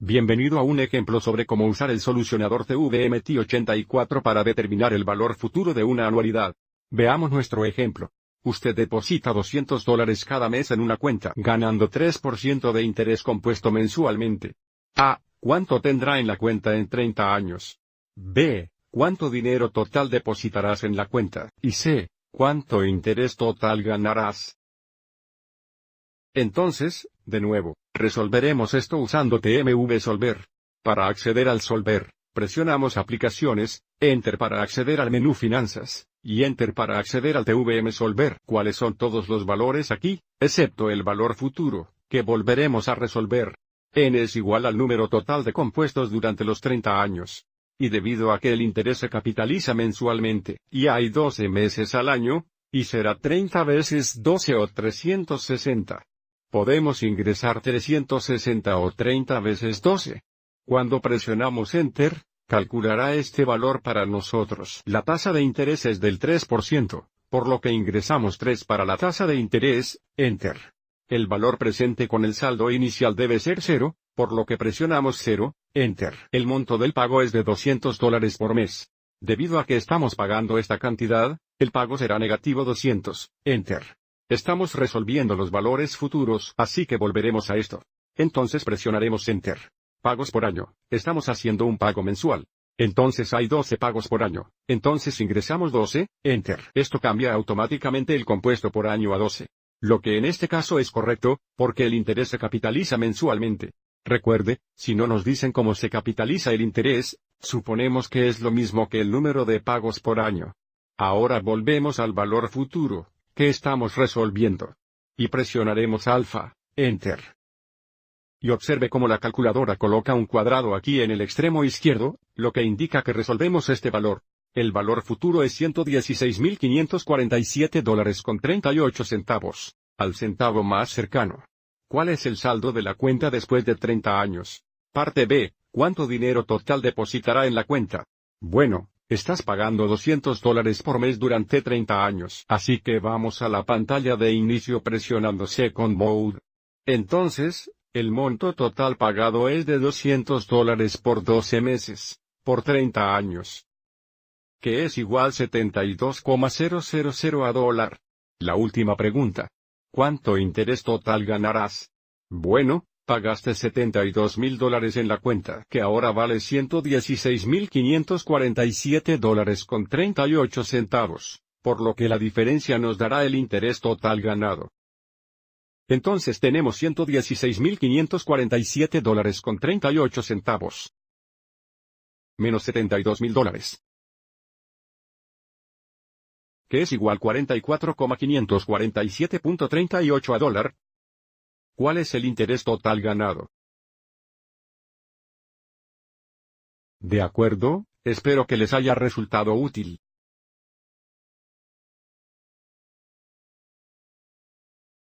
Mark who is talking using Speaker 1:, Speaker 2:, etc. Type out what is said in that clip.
Speaker 1: Bienvenido a un ejemplo sobre cómo usar el solucionador CVMT84 para determinar el valor futuro de una anualidad. Veamos nuestro ejemplo. Usted deposita $200 cada mes en una cuenta, ganando 3% de interés compuesto mensualmente. A. ¿Cuánto tendrá en la cuenta en 30 años? B. ¿Cuánto dinero total depositarás en la cuenta? Y C. ¿Cuánto interés total ganarás? Entonces, de nuevo, resolveremos esto usando TMV Solver. Para acceder al Solver, presionamos Aplicaciones, Enter para acceder al menú Finanzas, y Enter para acceder al TVM Solver. ¿Cuáles son todos los valores aquí? Excepto el valor futuro, que volveremos a resolver. N es igual al número total de compuestos durante los 30 años. Y debido a que el interés se capitaliza mensualmente, y hay 12 meses al año, y será 30 veces 12 o 360. Podemos ingresar 360 o 30 veces 12. Cuando presionamos Enter, calculará este valor para nosotros. La tasa de interés es del 3%, por lo que ingresamos 3 para la tasa de interés, Enter. El valor presente con el saldo inicial debe ser 0, por lo que presionamos 0, Enter. El monto del pago es de $200 por mes. Debido a que estamos pagando esta cantidad, el pago será negativo 200, Enter. Estamos resolviendo los valores futuros, así que volveremos a esto. Entonces presionaremos Enter. Pagos por año. Estamos haciendo un pago mensual. Entonces hay 12 pagos por año. Entonces ingresamos 12, Enter. Esto cambia automáticamente el compuesto por año a 12. Lo que en este caso es correcto, porque el interés se capitaliza mensualmente. Recuerde, si no nos dicen cómo se capitaliza el interés, suponemos que es lo mismo que el número de pagos por año. Ahora volvemos al valor futuro, que estamos resolviendo. Y presionaremos alfa, Enter. Y observe cómo la calculadora coloca un cuadrado aquí en el extremo izquierdo, lo que indica que resolvemos este valor. El valor futuro es $116.547.38, al centavo más cercano. ¿Cuál es el saldo de la cuenta después de 30 años? Parte B. ¿Cuánto dinero total depositará en la cuenta? Bueno, estás pagando $200 por mes durante 30 años. Así que vamos a la pantalla de inicio presionando Second Mode. Entonces, el monto total pagado es de $200 por 12 meses, por 30 años. Que es igual 72,000 a dólar. La última pregunta. ¿Cuánto interés total ganarás? Bueno, pagaste $72,000 en la cuenta, que ahora vale $116.547.38, por lo que la diferencia nos dará el interés total ganado. Entonces tenemos $116.547.38. Menos $72,000. Que es igual 44,547.38 a dólar. ¿Cuál es el interés total ganado? De acuerdo, espero que les haya resultado útil.